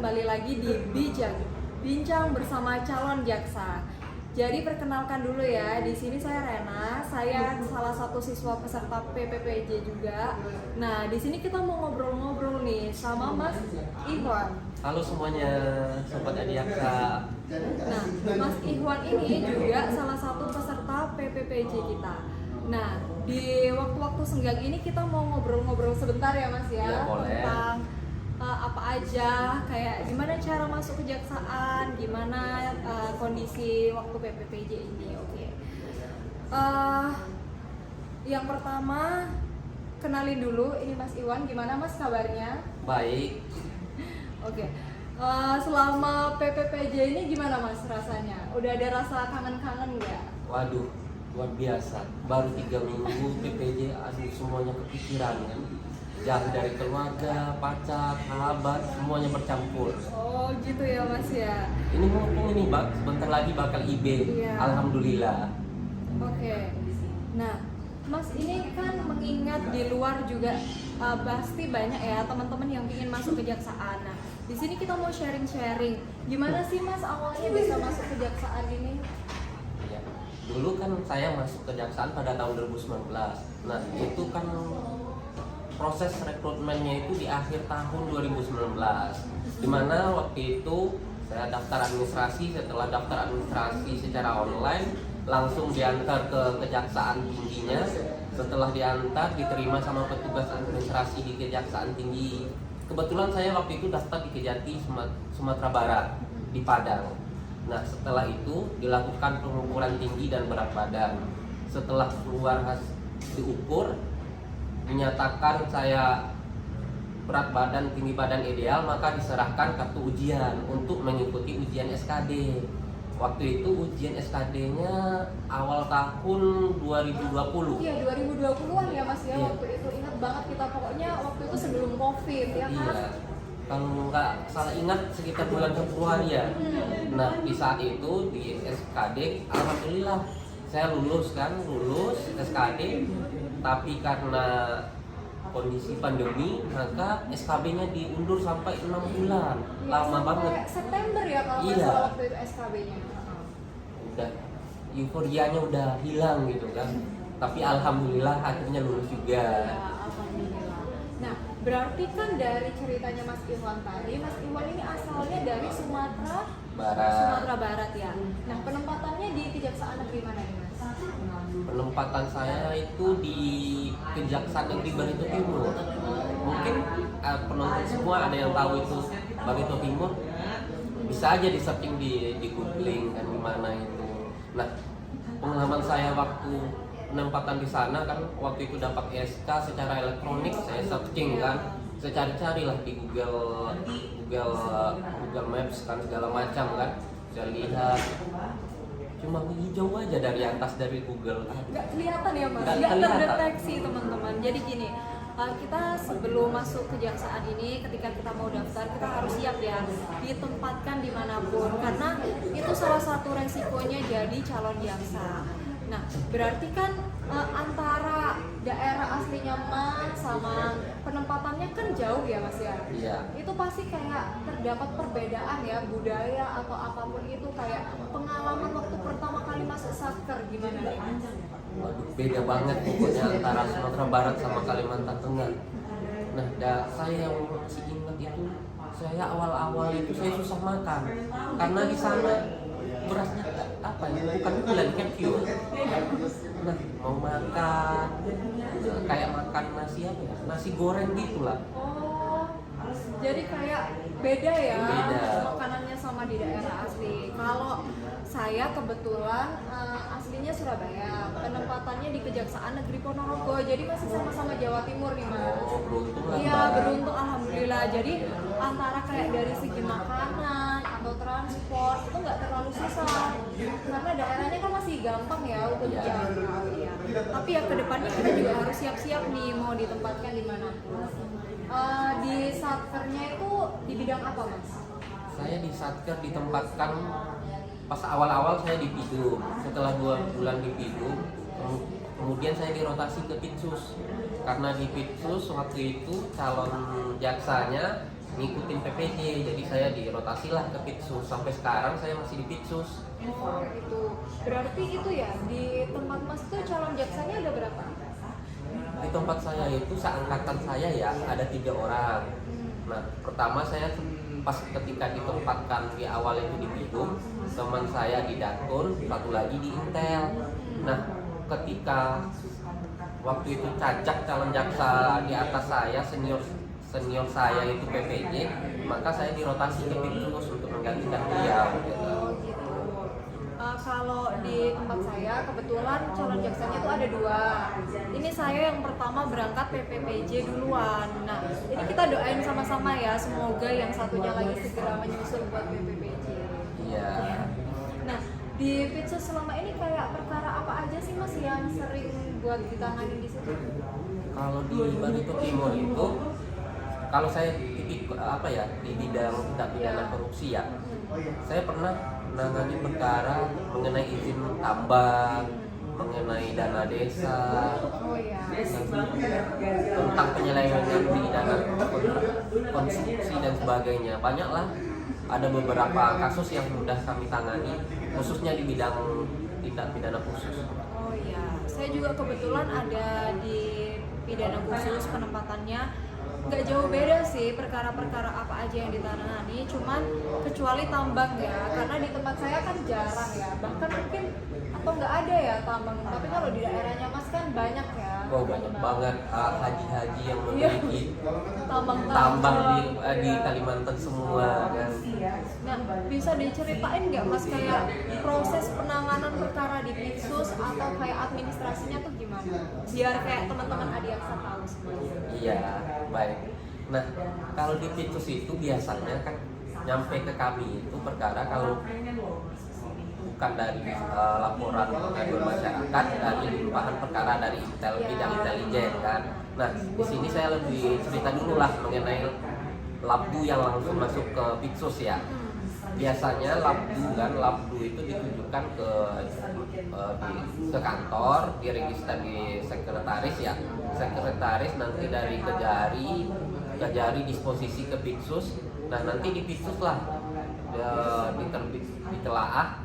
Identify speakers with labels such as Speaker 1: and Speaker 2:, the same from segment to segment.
Speaker 1: kembali lagi di Bincang bersama calon jaksa. Jadi perkenalkan dulu ya, di sini saya Rena, saya salah satu siswa peserta PPPJ juga. Nah, di sini kita mau ngobrol-ngobrol nih sama Mas Ihwan.
Speaker 2: Halo semuanya, sobat Adiaksa.
Speaker 1: Nah, Mas Ihwan ini juga salah satu peserta PPPJ kita. Nah, di waktu-waktu senggang ini kita mau ngobrol-ngobrol sebentar ya Mas ya,
Speaker 2: boleh.
Speaker 1: tentang apa aja, kayak gimana cara masuk kejaksaan, gimana kondisi waktu PPPJ ini. Oke. Yang pertama, kenalin dulu, ini Mas Ihwan, gimana Mas kabarnya?
Speaker 2: Baik.
Speaker 1: Oke. Selama PPPJ ini gimana Mas rasanya? Udah ada rasa kangen-kangen nggak?
Speaker 2: Waduh, luar biasa. Baru 3 minggu PPJ, aduh semuanya kepikiran kan. Jauh dari keluarga, pacar, sahabat, semuanya bercampur.
Speaker 1: Oh gitu ya Mas ya.
Speaker 2: Ini mumpung ini Bak, sebentar lagi bakal IB.
Speaker 1: Iya.
Speaker 2: Alhamdulillah.
Speaker 1: Oke. Nah, Mas ini kan mengingat di luar juga pasti banyak ya teman-teman yang ingin masuk kejaksaan. Nah, di sini kita mau sharing-sharing. Gimana sih Mas awalnya bisa masuk kejaksaan ini?
Speaker 2: Ya. Dulu kan saya masuk kejaksaan pada tahun 2019. Nah, itu kan proses rekrutmennya itu di akhir tahun 2019, dimana waktu itu saya daftar administrasi. Setelah daftar administrasi secara online, langsung diantar ke kejaksaan tingginya. Setelah diantar, diterima sama petugas administrasi di kejaksaan tinggi. Kebetulan saya waktu itu daftar di Kejati, Sumatera Barat, di Padang. Nah, setelah itu dilakukan pengukuran tinggi dan berat badan. Setelah keluar diukur, dinyatakan saya berat badan, tinggi badan ideal, maka diserahkan kartu ujian untuk mengikuti ujian SKD. Waktu itu ujian SKD-nya awal tahun 2020.
Speaker 1: Iya, 2020-an ya Mas ya.
Speaker 2: Iya.
Speaker 1: Waktu itu ingat banget kita, pokoknya waktu itu sebelum Covid ya kan.
Speaker 2: Iya. Kalau nggak salah ingat sekitar bulan Februari ya. Nah, di saat itu di SKD, alhamdulillah saya lulus SKD. Tapi karena kondisi pandemi, maka SKB-nya diundur sampai 6 bulan.
Speaker 1: Ya,
Speaker 2: Lama
Speaker 1: sampai
Speaker 2: banget.
Speaker 1: September ya kalau nggak
Speaker 2: Iya.
Speaker 1: salah waktu itu SKB-nya.
Speaker 2: Udah euforianya udah hilang gitu kan. Tapi alhamdulillah akhirnya lulus juga.
Speaker 1: Ya, alhamdulillah. Nah, berarti kan dari ceritanya Mas Ihwan tadi, Mas Ihwan ini asalnya dari Sumatera Barat ya. Nah, penempatannya di Kejaksaan Negeri mana nih Mas?
Speaker 2: Penempatan saya itu di Kejaksaan Negeri Barito Timur. Mungkin penonton semua ada yang tahu itu Barito Timur, bisa aja di searching di googling kan gimana itu. Nah, pengalaman saya waktu penempatan di sana kan, waktu itu dapat SK secara elektronik, saya searching kan, saya cari-cari lah di Google Maps kan, segala macam kan, saya lihat cuma hijau aja dari atas dari Google.
Speaker 1: Nggak kelihatan ya Mas?
Speaker 2: Nggak
Speaker 1: Nggak
Speaker 2: kelihatan.
Speaker 1: terdeteksi teman-teman. Jadi gini, kita sebelum masuk kejaksaan ini, ketika kita mau daftar, kita harus siap ya ditempatkan dimanapun, karena itu salah satu resikonya jadi calon jaksa. Nah, berarti kan antara daerah aslinya Mas sama penempatannya kan jauh ya Mas ya?
Speaker 2: Iya.
Speaker 1: Itu pasti kayak terdapat perbedaan ya, budaya atau apapun itu, kayak pengalaman waktu pertama kali masuk satker gimana nih?
Speaker 2: Waduh, beda banget pokoknya antara Sumatera Barat sama Kalimantan Tengah. Nah, saya yang masih ingat itu, saya awal-awal itu saya susah makan karena di sana berasnya apa ya, bukan bulan kefir. Nah, mau makan kayak makan nasi apa ya, nasi goreng gitulah.
Speaker 1: Oh, jadi kayak beda ya
Speaker 2: Beda.
Speaker 1: makanannya sama di daerah asli. Kalau saya kebetulan aslinya Surabaya, penempatannya di Kejaksaan Negeri Ponorogo, jadi masih sama-sama Jawa Timur nih Mas.
Speaker 2: Oh, beruntung lah.
Speaker 1: Iya,
Speaker 2: Mbak.
Speaker 1: beruntung alhamdulillah. Jadi antara kayak dari segi makanan atau transport itu nggak terlalu susah, karena daerahnya kan masih gampang ya untuk
Speaker 2: Iya.
Speaker 1: dijangkau. Ya. Tapi ya kedepannya kita juga harus siap-siap nih mau ditempatkan di manapun. Di satkernya itu di bidang apa Mas?
Speaker 2: Saya di Satker ditempatkan pas awal-awal saya di Pidum. Setelah 2 bulan di Pidum, kemudian saya dirotasi ke Pitsus. Karena di Pitsus waktu itu calon jaksanya ngikutin PPJ, jadi saya dirotasi lah ke Pitsus. Sampai sekarang saya masih di Pitsus.
Speaker 1: Oh gitu. Berarti itu ya di tempat Mas itu calon jaksanya ada berapa?
Speaker 2: Di tempat saya itu seangkatan saya ya ada 3 orang. Nah, pertama saya pas ketika ditempatkan di awal itu di Bidung, teman saya di Dankun, satu lagi di Intel. Nah, ketika waktu itu Cacak calon jaksa di atas saya, senior saya itu PPJ, maka saya dirotasi ke Pitsus untuk menggantikan beliau. Gitu.
Speaker 1: Oh gitu. Kalau di tempat saya kebetulan calon jaksanya itu ada 2. Ini saya yang pertama berangkat PPPJ duluan. Nah, ini kita doain sama-sama ya, semoga yang satunya lagi segera menyusul buat PPPJ.
Speaker 2: Iya.
Speaker 1: Nah, di Pitsus selama ini kayak perkara apa aja sih Mas yang sering buat ditangani di situ?
Speaker 2: Kalau di Barito Timur itu, kalau saya di bidang tindak pidana korupsi ya, saya pernah menangani perkara mengenai izin tambang, mengenai dana desa,
Speaker 1: Oh ya.
Speaker 2: tentang penyelewengan di dana konstruksi dan sebagainya. Banyaklah, ada beberapa kasus yang sudah kami tangani, khususnya di bidang tindak pidana khusus.
Speaker 1: Oh iya, saya juga kebetulan ada di pidana khusus penempatannya. Nggak jauh beda sih perkara-perkara apa aja yang ditangani, cuman kecuali tambang ya, karena di tempat saya kan jarang ya, bahkan mungkin atau nggak ada ya tambang. Tapi kalau di daerahnya Mas kan banyak ya.
Speaker 2: Oh, banyak banget haji-haji yang memiliki tambang di Kalimantan semua kan.
Speaker 1: Nah, bisa diceritain nggak Mas kayak proses penanganan perkara di Pitsus atau kayak administrasinya tuh gimana? Biar kayak teman-teman Adiaksa tahu semuanya.
Speaker 2: Iya, baik. Nah, kalau di Pitsus itu biasanya kan nyampe ke kami itu perkara kalau bukan dari laporan pengaduan masyarakat, dari limpahan perkara dari bidang intelijen kan. Nah, di sini saya lebih cerita dulu lah mengenai labdu yang langsung masuk ke Pitsus ya. Biasanya labdu itu ditujukan ke kantor, diregister di sekretaris ya. Sekretaris nanti dari Kejari disposisi ke Pitsus. Nah, nanti di Pitsus lah ditelaah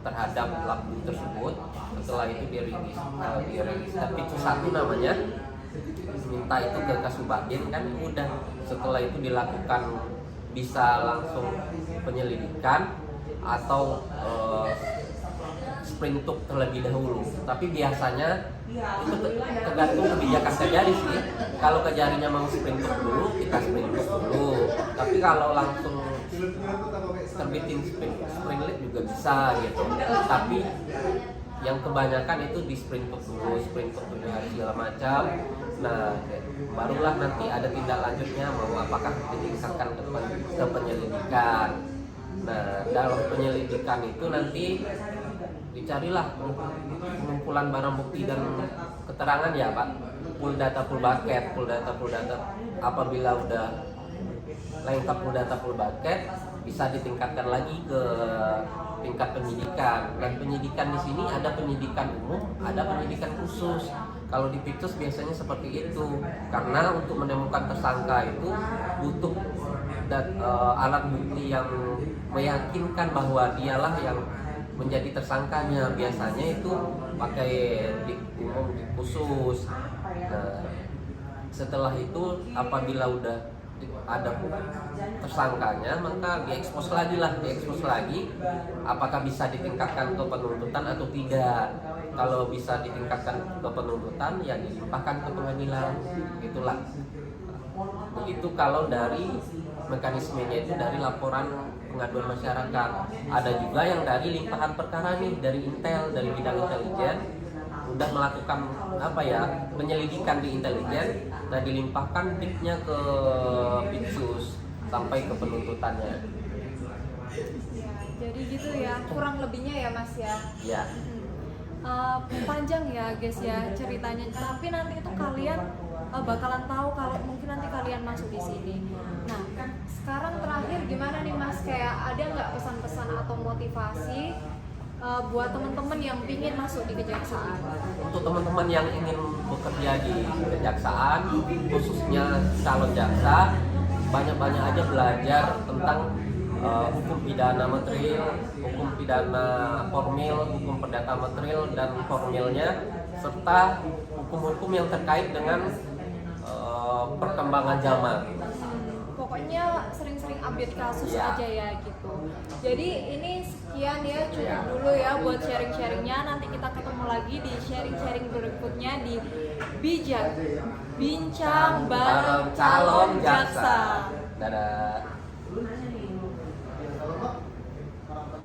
Speaker 2: terhadap labdu tersebut. Setelah itu diregister Pitsus 1 namanya, minta itu ke Kasubagin kan udah. Setelah itu dilakukan bisa langsung penyelidikan atau sprintuk terlebih dahulu. Tapi biasanya itu tergantung kebijakan Kejari sih. Kalau Kejarinya mau sprintuk dulu, kita sprintuk dulu. Tapi kalau langsung terbitin sprintlek juga bisa gitu. Tapi yang kebanyakan itu di sprintuk dulu, sprintuk 7 hari segala macam. Nah, barulah nanti ada tindak lanjutnya, mau apakah ditingkatkan ke penyelidikan. Nah, dalam penyelidikan itu nanti dicarilah pengumpulan barang bukti dan keterangan ya Pak, full data apabila udah lengkap full data full bucket bisa ditingkatkan lagi ke tingkat penyidikan. Dan penyidikan di sini ada penyidikan umum, ada penyidikan khusus. Kalau di Pitsus biasanya seperti itu, karena untuk menemukan tersangka itu butuh alat bukti yang meyakinkan bahwa dialah yang menjadi tersangkanya. Biasanya itu pakai umum khusus. Nah, setelah itu apabila udah ada tersangkanya, maka diekspos lagi apakah bisa ditingkatkan ke penuntutan atau tidak. Kalau bisa ditingkatkan ke penuntutan ya dilimpahkan ke pengadilan, gitulah. Begitu kalau dari mekanismenya itu dari laporan pengaduan masyarakat. Ada juga yang dari limpahan perkara nih, dari Intel, dari bidang intelijen udah melakukan penyelidikan di intelijen. Nah, dilimpahkan diknya ke Pitsus sampai ke penuntutannya.
Speaker 1: Ya, jadi gitu ya, kurang lebihnya ya Mas ya.
Speaker 2: Ya.
Speaker 1: Panjang ya guys ya ceritanya, tapi nanti itu kalian bakalan tahu kalau mungkin nanti kalian masuk di sini. Nah, sekarang terakhir gimana nih Mas, kayak ada nggak pesan-pesan atau motivasi buat teman-teman yang ingin masuk di kejaksaan?
Speaker 2: Untuk teman-teman yang ingin bekerja di kejaksaan, khususnya calon jaksa, banyak-banyak aja belajar tentang hukum pidana material, hukum pidana formil, hukum perdata material dan formilnya, serta hukum-hukum yang terkait dengan perkembangan zaman.
Speaker 1: Pokoknya sering-sering update kasus
Speaker 2: Ya.
Speaker 1: aja ya gitu. Jadi ini sekian ya, cukup dulu ya buat sharing-sharingnya. Nanti kita ketemu lagi di sharing-sharing berikutnya di Bijak Bincang bareng calon jaksa.
Speaker 2: Dadah.